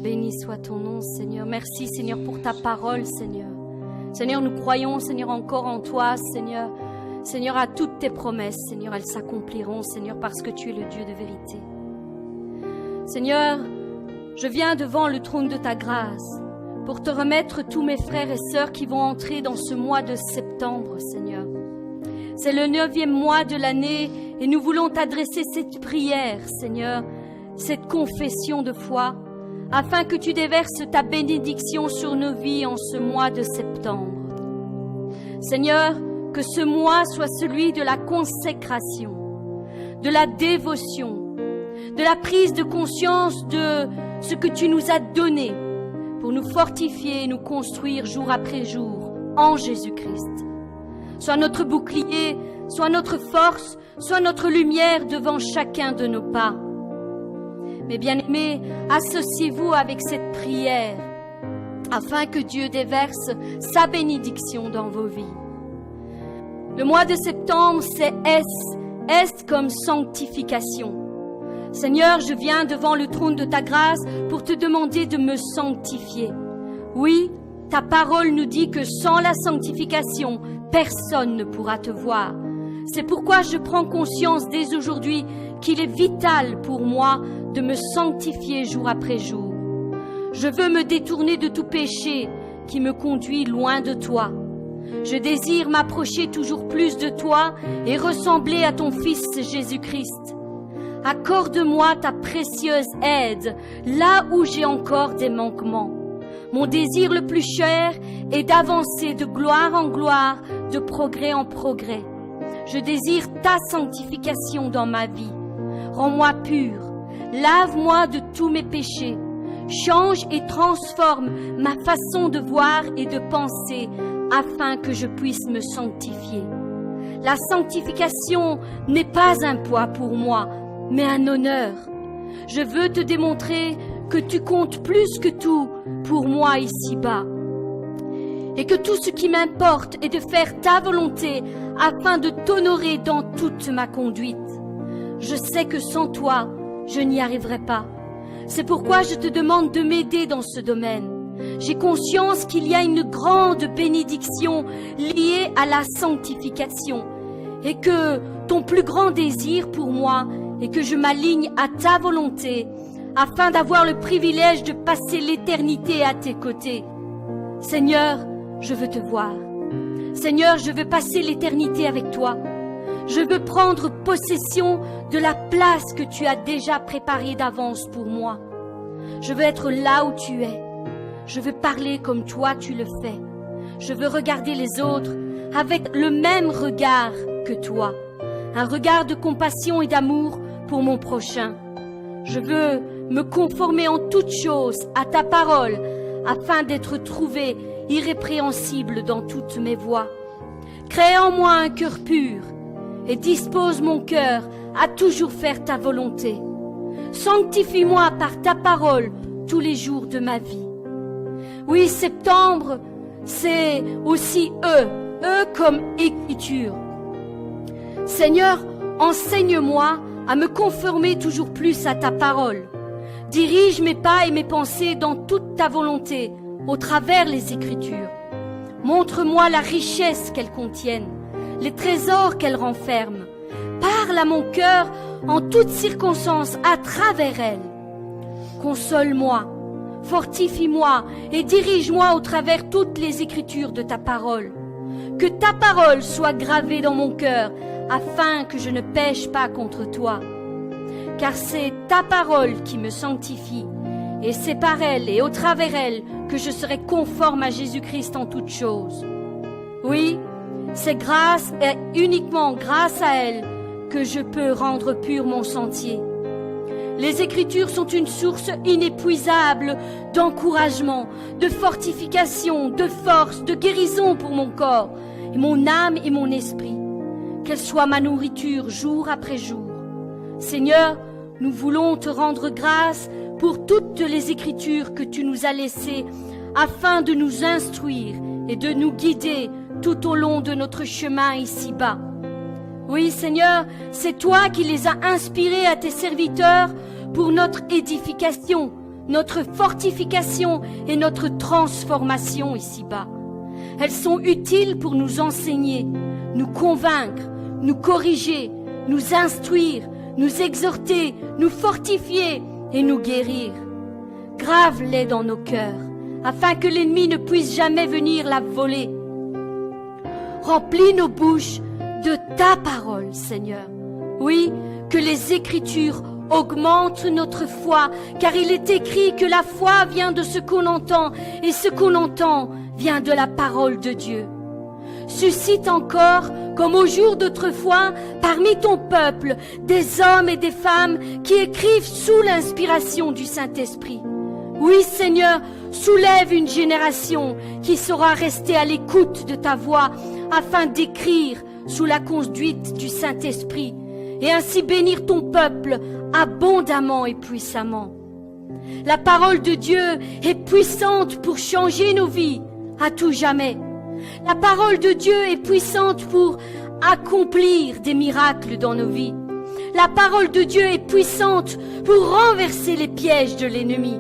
Béni soit ton nom, Seigneur. Merci, Seigneur, pour ta parole, Seigneur. Seigneur, nous croyons, Seigneur, encore en toi, Seigneur. Seigneur, à toutes tes promesses, Seigneur, elles s'accompliront, Seigneur, parce que tu es le Dieu de vérité. Seigneur, je viens devant le trône de ta grâce pour te remettre tous mes frères et sœurs qui vont entrer dans ce mois de septembre, Seigneur. C'est le 9e mois de l'année et nous voulons t'adresser cette prière, Seigneur, cette confession de foi, afin que tu déverses ta bénédiction sur nos vies en ce mois de septembre. Seigneur, que ce mois soit celui de la consécration, de la dévotion, de la prise de conscience de ce que tu nous as donné pour nous fortifier et nous construire jour après jour en Jésus-Christ. Sois notre bouclier, sois notre force, sois notre lumière devant chacun de nos pas. Mes bien-aimés, associez-vous avec cette prière afin que Dieu déverse sa bénédiction dans vos vies. Le mois de septembre, c'est S comme sanctification. Seigneur, je viens devant le trône de ta grâce pour te demander de me sanctifier. Oui, ta parole nous dit que sans la sanctification, personne ne pourra te voir. C'est pourquoi je prends conscience dès aujourd'hui qu'il est vital pour moi de me sanctifier jour après jour. Je veux me détourner de tout péché qui me conduit loin de toi. Je désire m'approcher toujours plus de toi et ressembler à ton Fils Jésus-Christ. Accorde-moi ta précieuse aide là où j'ai encore des manquements. Mon désir le plus cher est d'avancer de gloire en gloire, de progrès en progrès. Je désire ta sanctification dans ma vie. Rends-moi pur, lave-moi de tous mes péchés. Change et transforme ma façon de voir et de penser afin que je puisse me sanctifier. La sanctification n'est pas un poids pour moi, mais un honneur. Je veux te démontrer que tu comptes plus que tout pour moi ici-bas. Et que tout ce qui m'importe est de faire ta volonté afin de t'honorer dans toute ma conduite. Je sais que sans toi, je n'y arriverai pas. C'est pourquoi je te demande de m'aider dans ce domaine. J'ai conscience qu'il y a une grande bénédiction liée à la sanctification et que ton plus grand désir pour moi est que je m'aligne à ta volonté afin d'avoir le privilège de passer l'éternité à tes côtés. Seigneur, je veux te voir. Seigneur, je veux passer l'éternité avec toi. Je veux prendre possession de la place que tu as déjà préparée d'avance pour moi. Je veux être là où tu es. Je veux parler comme toi tu le fais. Je veux regarder les autres avec le même regard que toi. Un regard de compassion et d'amour pour mon prochain. Je veux me conformer en toutes choses à ta parole afin d'être trouvé irrépréhensible dans toutes mes voies. Crée en moi un cœur pur et dispose mon cœur à toujours faire ta volonté. Sanctifie-moi par ta parole tous les jours de ma vie. Oui, septembre, c'est aussi E comme écriture. Seigneur, enseigne-moi à me conformer toujours plus à ta parole. Dirige mes pas et mes pensées dans toute ta volonté au travers les Écritures. Montre-moi la richesse qu'elles contiennent, les trésors qu'elles renferment. Parle à mon cœur en toutes circonstances à travers elles. Console-moi, fortifie-moi et dirige-moi au travers toutes les Écritures de ta parole. Que ta parole soit gravée dans mon cœur afin que je ne pêche pas contre toi. Car c'est ta parole qui me sanctifie et c'est par elle et au travers elle que je serai conforme à Jésus-Christ en toutes choses. Oui, c'est grâce et uniquement grâce à elle que je peux rendre pur mon sentier. Les Écritures sont une source inépuisable d'encouragement, de fortification, de force, de guérison pour mon corps, et mon âme et mon esprit. Qu'elle soit ma nourriture jour après jour. Seigneur, nous voulons te rendre grâce pour toutes les Écritures que tu nous as laissées afin de nous instruire et de nous guider tout au long de notre chemin ici-bas. Oui, Seigneur, c'est toi qui les as inspirées à tes serviteurs pour notre édification, notre fortification et notre transformation ici-bas. Elles sont utiles pour nous enseigner, nous convaincre, nous corriger, nous instruire, nous exhorter, nous fortifier et nous guérir. Grave-les dans nos cœurs, afin que l'ennemi ne puisse jamais venir la voler. Remplis nos bouches de ta parole, Seigneur. Oui, que les Écritures augmentent notre foi, car il est écrit que la foi vient de ce qu'on entend, et ce qu'on entend vient de la parole de Dieu. Suscite encore, comme au jour d'autrefois, parmi ton peuple, des hommes et des femmes qui écrivent sous l'inspiration du Saint-Esprit. Oui, Seigneur, soulève une génération qui saura rester à l'écoute de ta voix, afin d'écrire sous la conduite du Saint-Esprit, et ainsi bénir ton peuple abondamment et puissamment. La parole de Dieu est puissante pour changer nos vies à tout jamais. La parole de Dieu est puissante pour accomplir des miracles dans nos vies. La parole de Dieu est puissante pour renverser les pièges de l'ennemi.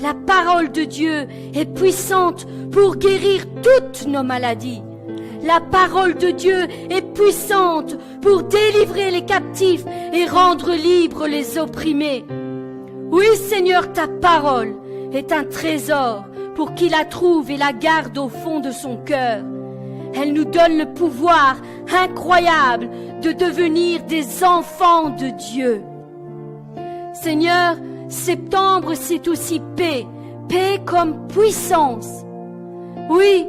La parole de Dieu est puissante pour guérir toutes nos maladies. La parole de Dieu est puissante pour délivrer les captifs et rendre libres les opprimés. Oui, Seigneur, ta parole est un trésor pour qui la trouve et la garde au fond de son cœur. Elle nous donne le pouvoir incroyable de devenir des enfants de Dieu. Seigneur, septembre, c'est aussi paix, paix comme puissance. Oui,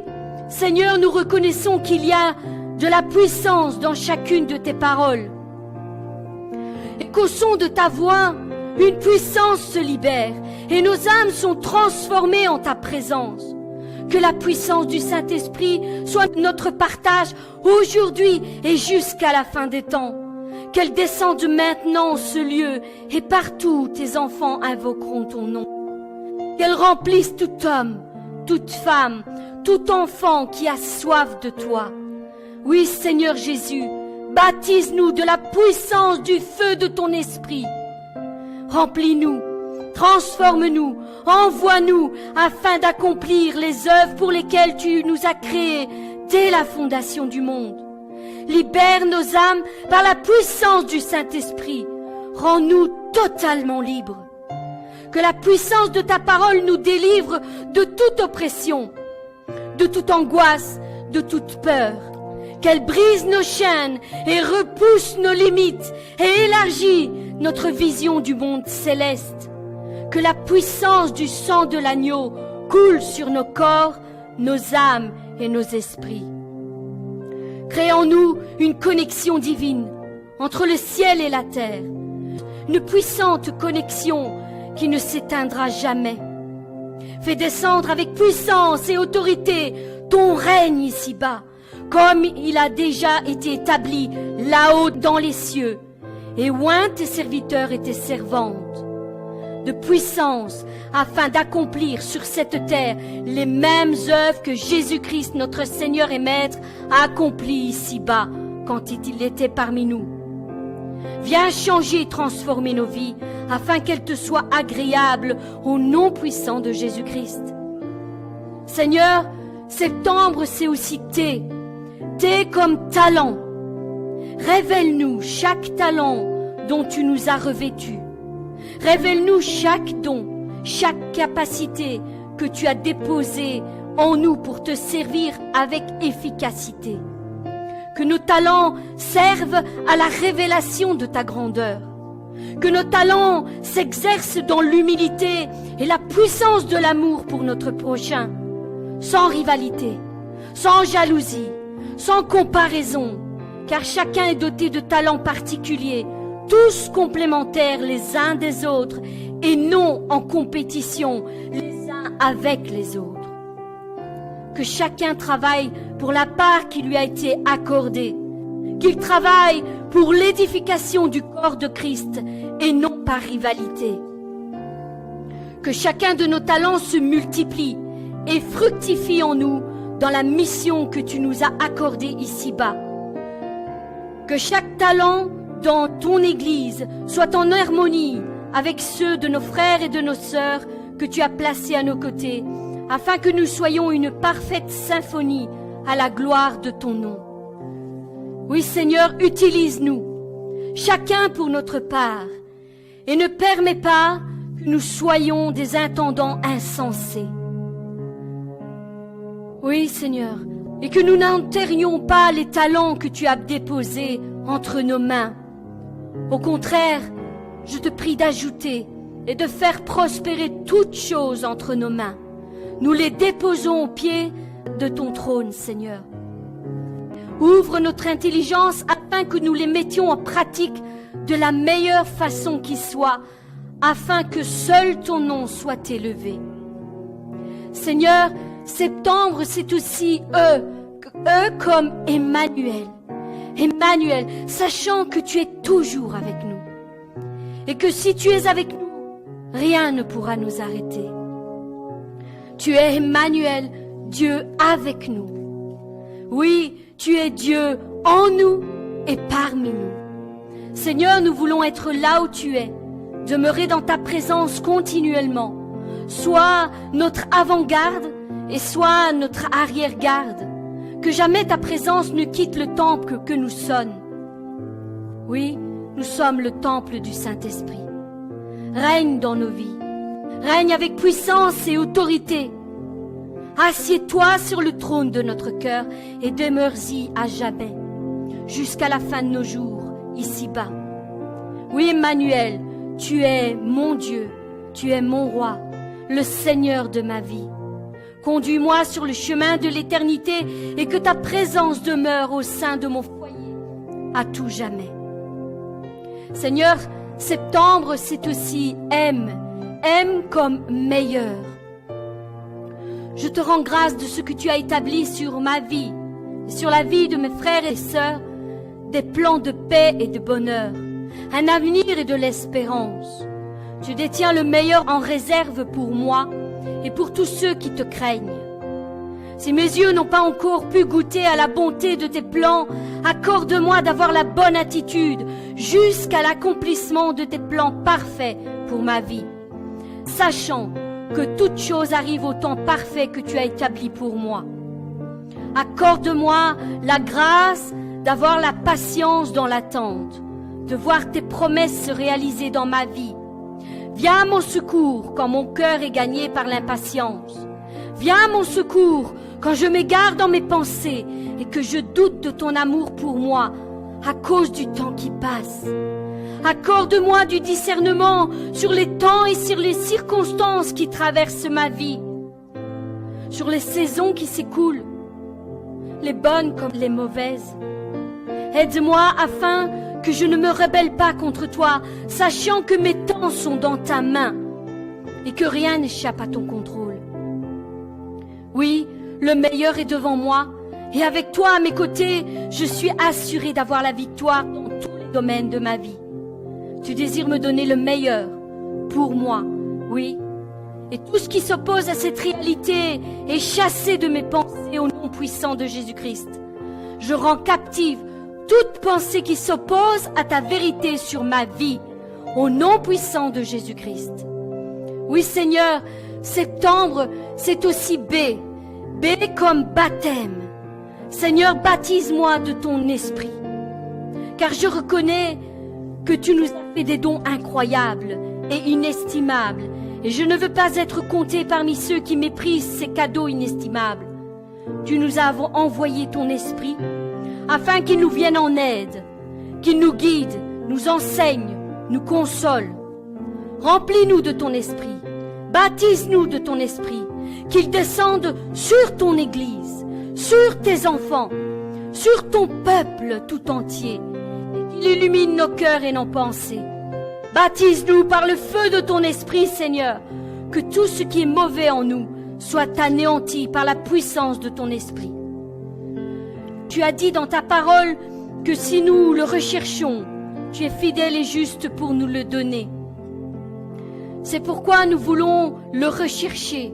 Seigneur, nous reconnaissons qu'il y a de la puissance dans chacune de tes paroles. Et qu'au son de ta voix, une puissance se libère et nos âmes sont transformées en ta présence. Que la puissance du Saint-Esprit soit notre partage aujourd'hui et jusqu'à la fin des temps. Qu'elle descende maintenant en ce lieu et partout où tes enfants invoqueront ton nom. Qu'elle remplisse tout homme, toute femme, tout enfant qui a soif de toi. Oui, Seigneur Jésus, baptise-nous de la puissance du feu de ton esprit. Remplis-nous, transforme-nous, envoie-nous afin d'accomplir les œuvres pour lesquelles tu nous as créés dès la fondation du monde. Libère nos âmes par la puissance du Saint-Esprit. Rends-nous totalement libres. Que la puissance de ta parole nous délivre de toute oppression, de toute angoisse, de toute peur. Qu'elle brise nos chaînes et repousse nos limites et élargit notre vision du monde céleste. Que la puissance du sang de l'agneau coule sur nos corps, nos âmes et nos esprits. Crée en nous une connexion divine entre le ciel et la terre, une puissante connexion qui ne s'éteindra jamais. Fais descendre avec puissance et autorité ton règne ici-bas, comme il a déjà été établi là-haut dans les cieux, et oins tes serviteurs et tes servantes de puissance, afin d'accomplir sur cette terre les mêmes œuvres que Jésus-Christ, notre Seigneur et Maître, a accomplies ici-bas quand il était parmi nous. Viens changer et transformer nos vies, afin qu'elles te soient agréables au nom puissant de Jésus-Christ. Seigneur, septembre, c'est aussi thé comme talent. Révèle-nous chaque talent dont tu nous as revêtus. Révèle-nous chaque don, chaque capacité que tu as déposée en nous pour te servir avec efficacité. Que nos talents servent à la révélation de ta grandeur. Que nos talents s'exercent dans l'humilité et la puissance de l'amour pour notre prochain, sans rivalité, sans jalousie, sans comparaison, car chacun est doté de talents particuliers, tous complémentaires les uns des autres et non en compétition les uns avec les autres. Que chacun travaille pour la part qui lui a été accordée, qu'il travaille pour l'édification du corps de Christ et non par rivalité. Que chacun de nos talents se multiplie et fructifie en nous dans la mission que tu nous as accordée ici-bas. Que chaque talent dans ton Église soit en harmonie avec ceux de nos frères et de nos sœurs que tu as placés à nos côtés, afin que nous soyons une parfaite symphonie à la gloire de ton nom. Oui, Seigneur, utilise-nous, chacun pour notre part, et ne permets pas que nous soyons des intendants insensés. Oui, Seigneur, et que nous n'enterrions pas les talents que tu as déposés entre nos mains. Au contraire, je te prie d'ajouter et de faire prospérer toutes choses entre nos mains. Nous les déposons aux pieds de ton trône, Seigneur. Ouvre notre intelligence afin que nous les mettions en pratique de la meilleure façon qui soit, afin que seul ton nom soit élevé. Seigneur, septembre, c'est aussi eux comme Emmanuel. Emmanuel, sachant que tu es toujours avec nous. Et que si tu es avec nous, rien ne pourra nous arrêter. Tu es Emmanuel, Dieu avec nous. Oui, tu es Dieu en nous et parmi nous. Seigneur, nous voulons être là où tu es, demeurer dans ta présence continuellement, soit notre avant-garde et soit notre arrière-garde. Que jamais ta présence ne quitte le temple que nous sommes. Oui, nous sommes le temple du Saint-Esprit. Règne dans nos vies. Règne avec puissance et autorité. Assieds-toi sur le trône de notre cœur et demeure-y à jamais, jusqu'à la fin de nos jours, ici-bas. Oui, Emmanuel, tu es mon Dieu, tu es mon roi, le Seigneur de ma vie. Conduis-moi sur le chemin de l'éternité et que ta présence demeure au sein de mon foyer à tout jamais. Seigneur, septembre, c'est aussi aime comme meilleur. Je te rends grâce de ce que tu as établi sur ma vie et sur la vie de mes frères et sœurs, des plans de paix et de bonheur, un avenir et de l'espérance. Tu détiens le meilleur en réserve pour moi et pour tous ceux qui te craignent. Si mes yeux n'ont pas encore pu goûter à la bonté de tes plans, accorde-moi d'avoir la bonne attitude jusqu'à l'accomplissement de tes plans parfaits pour ma vie, sachant que toute chose arrive au temps parfait que tu as établi pour moi. Accorde-moi la grâce d'avoir la patience dans l'attente, de voir tes promesses se réaliser dans ma vie. Viens à mon secours quand mon cœur est gagné par l'impatience. Viens à mon secours quand je m'égare dans mes pensées et que je doute de ton amour pour moi à cause du temps qui passe. Accorde-moi du discernement sur les temps et sur les circonstances qui traversent ma vie, sur les saisons qui s'écoulent, les bonnes comme les mauvaises. Aide-moi afin que je ne me rebelle pas contre toi, sachant que mes temps sont dans ta main et que rien n'échappe à ton contrôle. Oui, le meilleur est devant moi et avec toi à mes côtés, je suis assuré d'avoir la victoire dans tous les domaines de ma vie. Tu désires me donner le meilleur pour moi, oui. Et tout ce qui s'oppose à cette réalité est chassé de mes pensées au nom puissant de Jésus-Christ. Je rends captive toute pensée qui s'oppose à ta vérité sur ma vie, au nom puissant de Jésus-Christ. Oui, Seigneur, septembre, c'est aussi B comme baptême. Seigneur, baptise-moi de ton esprit, car je reconnais que tu nous as fait des dons incroyables et inestimables, et je ne veux pas être compté parmi ceux qui méprisent ces cadeaux inestimables. Tu nous as envoyé ton esprit, afin qu'il nous vienne en aide, qu'il nous guide, nous enseigne, nous console. Remplis-nous de ton esprit, baptise-nous de ton esprit, qu'il descende sur ton Église, sur tes enfants, sur ton peuple tout entier, et qu'il illumine nos cœurs et nos pensées. Baptise-nous par le feu de ton esprit, Seigneur, que tout ce qui est mauvais en nous soit anéanti par la puissance de ton esprit. Tu as dit dans ta parole que si nous le recherchons, tu es fidèle et juste pour nous le donner. C'est pourquoi nous voulons le rechercher.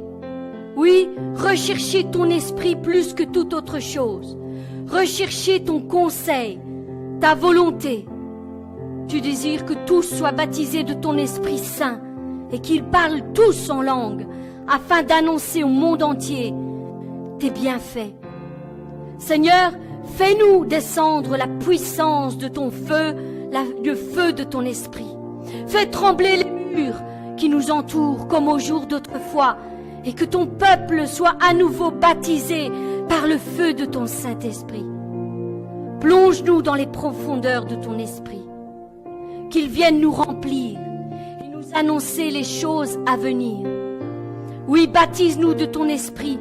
Oui, rechercher ton esprit plus que toute autre chose. Rechercher ton conseil, ta volonté. Tu désires que tous soient baptisés de ton Esprit Saint et qu'ils parlent tous en langue, afin d'annoncer au monde entier tes bienfaits. Seigneur, fais-nous descendre la puissance de ton feu, le feu de ton esprit. Fais trembler les murs qui nous entourent comme au jour d'autrefois, et que ton peuple soit à nouveau baptisé par le feu de ton Saint-Esprit. Plonge-nous dans les profondeurs de ton esprit, qu'il vienne nous remplir et nous annoncer les choses à venir. Oui, baptise-nous de ton esprit,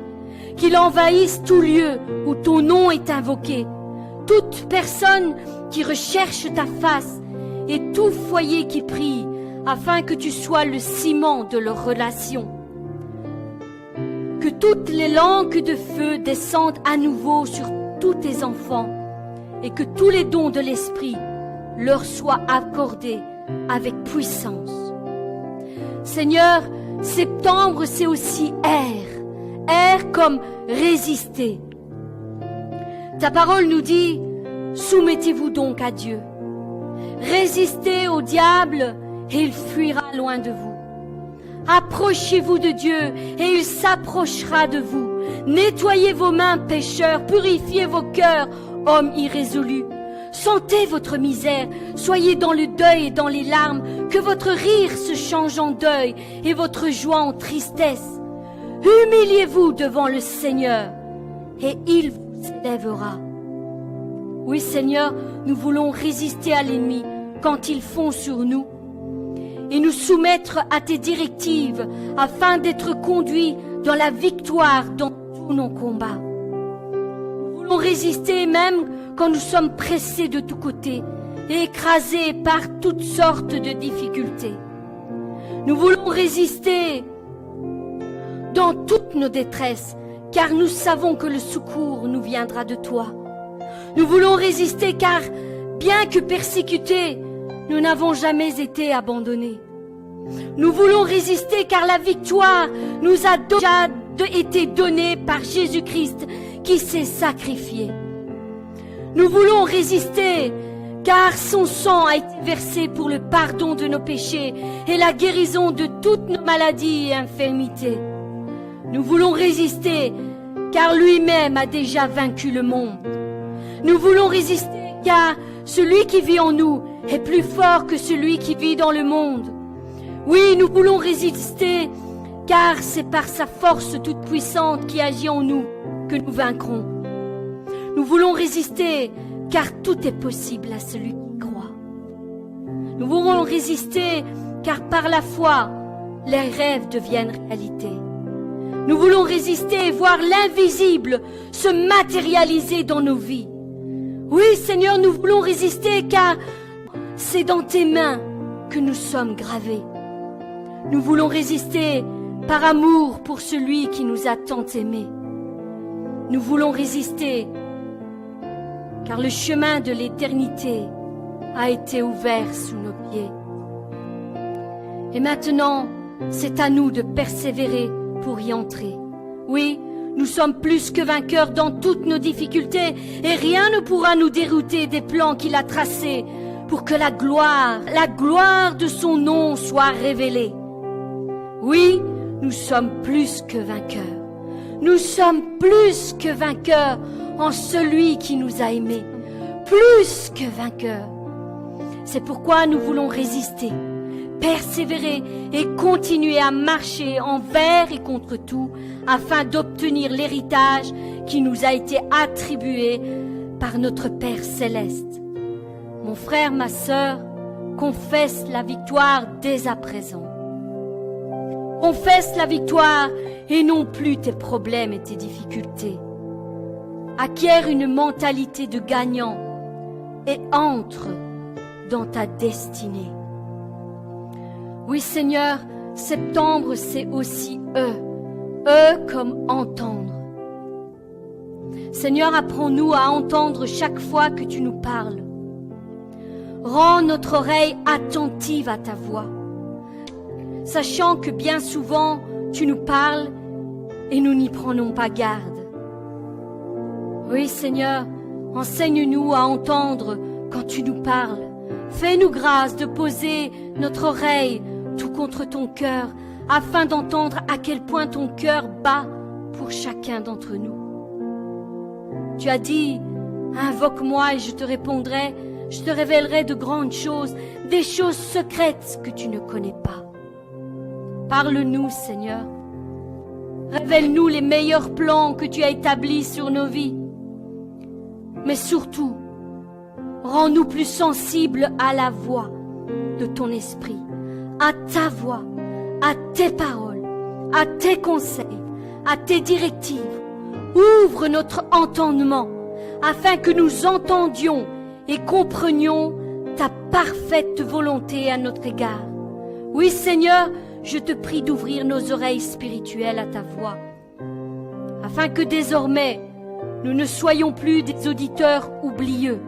qu'il envahisse tout lieu où ton nom est invoqué, toute personne qui recherche ta face et tout foyer qui prie, afin que tu sois le ciment de leurs relations. Que toutes les langues de feu descendent à nouveau sur tous tes enfants et que tous les dons de l'esprit leur soient accordés avec puissance. Seigneur, septembre, c'est aussi air comme résister. Ta parole nous dit, soumettez-vous donc à Dieu. Résistez au diable et il fuira loin de vous. Approchez-vous de Dieu et il s'approchera de vous. Nettoyez vos mains, pécheurs, purifiez vos cœurs, hommes irrésolus. Sentez votre misère, soyez dans le deuil et dans les larmes, que votre rire se change en deuil et votre joie en tristesse. Humiliez-vous devant le Seigneur et il vous élèvera. Oui, Seigneur, nous voulons résister à l'ennemi quand il fond sur nous et nous soumettre à tes directives afin d'être conduits dans la victoire dans tous nos combats. Nous voulons résister même quand nous sommes pressés de tous côtés et écrasés par toutes sortes de difficultés. Nous voulons résister dans toutes nos détresses, car nous savons que le secours nous viendra de toi. Nous voulons résister car, bien que persécutés, nous n'avons jamais été abandonnés. Nous voulons résister car la victoire nous a déjà été donnée par Jésus-Christ qui s'est sacrifié. Nous voulons résister car son sang a été versé pour le pardon de nos péchés et la guérison de toutes nos maladies et infirmités. Nous voulons résister car lui-même a déjà vaincu le monde. Nous voulons résister car celui qui vit en nous est plus fort que celui qui vit dans le monde. Oui, nous voulons résister car c'est par sa force toute puissante qui agit en nous que nous vaincrons. Nous voulons résister car tout est possible à celui qui croit. Nous voulons résister car par la foi, les rêves deviennent réalité. Nous voulons résister et voir l'invisible se matérialiser dans nos vies. Oui, Seigneur, nous voulons résister car c'est dans tes mains que nous sommes gravés. Nous voulons résister par amour pour celui qui nous a tant aimés. Nous voulons résister car le chemin de l'éternité a été ouvert sous nos pieds. Et maintenant, c'est à nous de persévérer pour y entrer. Oui, nous sommes plus que vainqueurs dans toutes nos difficultés et rien ne pourra nous dérouter des plans qu'il a tracés pour que la gloire de son nom soit révélée. Oui, nous sommes plus que vainqueurs. Nous sommes plus que vainqueurs en celui qui nous a aimés. Plus que vainqueurs. C'est pourquoi nous voulons résister, persévérer et continuer à marcher envers et contre tout afin d'obtenir l'héritage qui nous a été attribué par notre Père céleste. Mon frère, ma sœur, confesse la victoire dès à présent. Confesse la victoire et non plus tes problèmes et tes difficultés. Acquiert une mentalité de gagnant et entre dans ta destinée. Oui, Seigneur, septembre, c'est aussi eux comme entendre. Seigneur, apprends-nous à entendre chaque fois que tu nous parles. Rends notre oreille attentive à ta voix, sachant que bien souvent, tu nous parles et nous n'y prenons pas garde. Oui, Seigneur, enseigne-nous à entendre quand tu nous parles. Fais-nous grâce de poser notre oreille tout contre ton cœur, afin d'entendre à quel point ton cœur bat pour chacun d'entre nous. Tu as dit, invoque-moi et je te répondrai, je te révélerai de grandes choses, des choses secrètes que tu ne connais pas. Parle-nous, Seigneur. Révèle-nous les meilleurs plans que tu as établis sur nos vies. Mais surtout, rends-nous plus sensibles à la voix de ton esprit, à ta voix, à tes paroles, à tes conseils, à tes directives. Ouvre notre entendement afin que nous entendions et comprenions ta parfaite volonté à notre égard. Oui, Seigneur, je te prie d'ouvrir nos oreilles spirituelles à ta voix, afin que désormais nous ne soyons plus des auditeurs oublieux.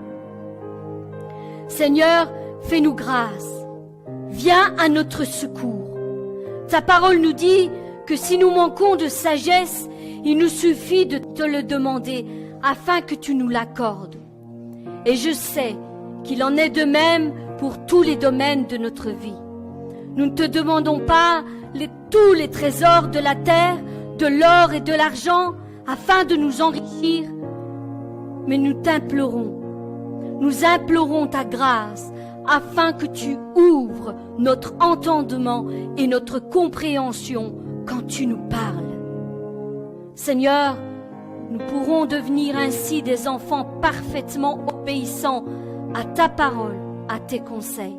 Seigneur, fais-nous grâce. Viens à notre secours. Ta parole nous dit que si nous manquons de sagesse, il nous suffit de te le demander afin que tu nous l'accordes. Et je sais qu'il en est de même pour tous les domaines de notre vie. Nous ne te demandons pas tous les trésors de la terre, de l'or et de l'argent afin de nous enrichir, mais nous implorons ta grâce afin que tu ouvres notre entendement et notre compréhension quand tu nous parles. Seigneur, nous pourrons devenir ainsi des enfants parfaitement obéissants à ta parole, à tes conseils.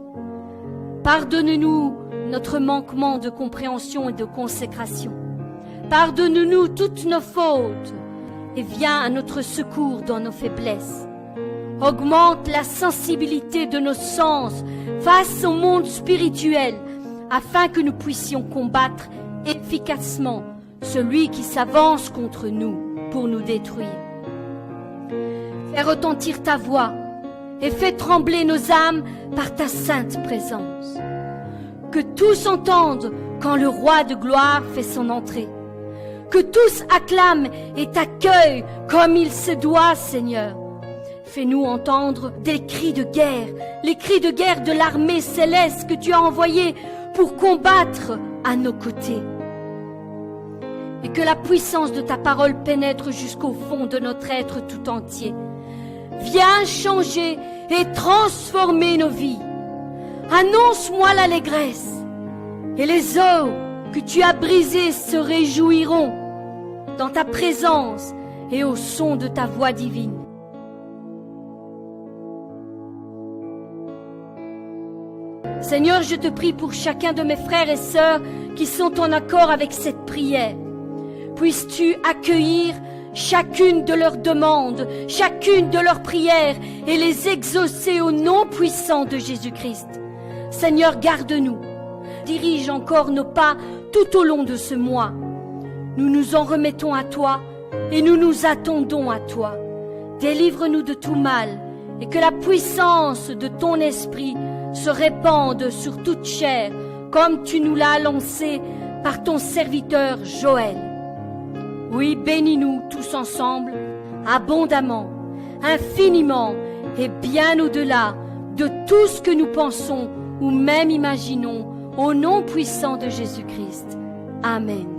Pardonne-nous notre manquement de compréhension et de consécration. Pardonne-nous toutes nos fautes et viens à notre secours dans nos faiblesses. Augmente la sensibilité de nos sens face au monde spirituel afin que nous puissions combattre efficacement celui qui s'avance contre nous pour nous détruire. Fais retentir ta voix et fais trembler nos âmes par ta sainte présence. Que tous entendent quand le roi de gloire fait son entrée. Que tous acclament et t'accueillent comme il se doit, Seigneur. Fais-nous entendre des cris de guerre, les cris de guerre de l'armée céleste que tu as envoyée pour combattre à nos côtés. Et que la puissance de ta parole pénètre jusqu'au fond de notre être tout entier. Viens changer et transformer nos vies. Annonce-moi l'allégresse, et les os que tu as brisés se réjouiront dans ta présence et au son de ta voix divine. Seigneur, je te prie pour chacun de mes frères et sœurs qui sont en accord avec cette prière. Puisses-tu accueillir chacune de leurs demandes, chacune de leurs prières et les exaucer au nom puissant de Jésus-Christ. Seigneur, garde-nous. Dirige encore nos pas tout au long de ce mois. Nous nous en remettons à toi et nous nous attendons à toi. Délivre-nous de tout mal et que la puissance de ton esprit se répande sur toute chair comme tu nous l'as annoncé par ton serviteur Joël. Oui, bénis-nous tous ensemble, abondamment, infiniment et bien au-delà de tout ce que nous pensons ou même imaginons, au nom puissant de Jésus-Christ. Amen.